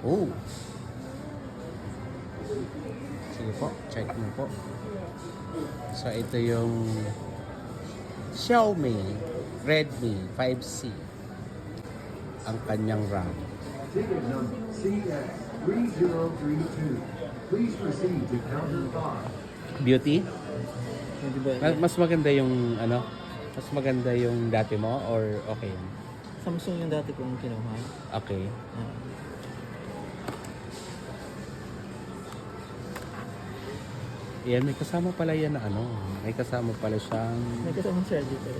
Oh. Sige po, check mo po. So ito yung Xiaomi Redmi 5C. Ang kanyang RAM. Ticket number CX3032. Please proceed to counter 5. Beauty? Hindi ba? Mas maganda yung ano? Mas maganda yung dati mo or okay? Samsung yung dati kong kinuha. Okay. Ah. Yan, may kasama pala yan na ano. May kasama pala siyang... May kasamang charger pero.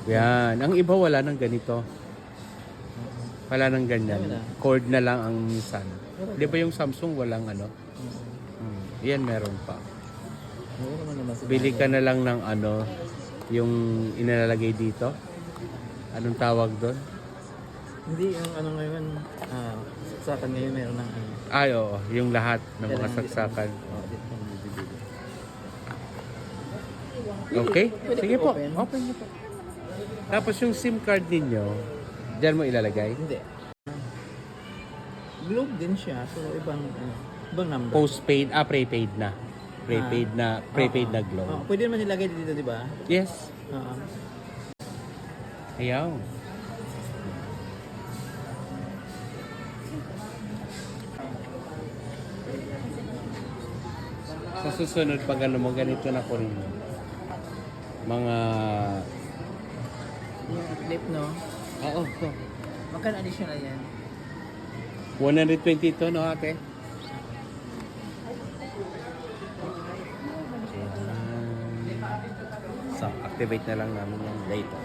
Yan. Ang iba wala nang ganito. Wala nang ganyan. Wala. Cord na lang ang minsan. Di ba yung Samsung walang ano? Yan meron pa. Meron naman naman si Bili ka Mother. na lang ng ano, yung inalalagay dito. Anong tawag doon? Hindi, yung ano ngayon, saksakan ngayon meron ng ano. Ay, oo. Yung lahat ng mga Kailangan saksakan. Oo, dito kang bibili. Okay? Pwede Sige po. open. Open niyo po. Tapos yung SIM card ninyo, dyan mo ilalagay? Hindi. Globe din siya, so ibang number. Postpaid, prepaid na. Prepaid na Globe. Pwede naman nilagay dito, di ba? Yes. Oo. Ayaw. Sa susunod pag ano mo, ganito na po rin. Mga... Yung clip, no? Oo, to. Magkano additional yan? 120 to, no ate? So, activate na lang namin yung later.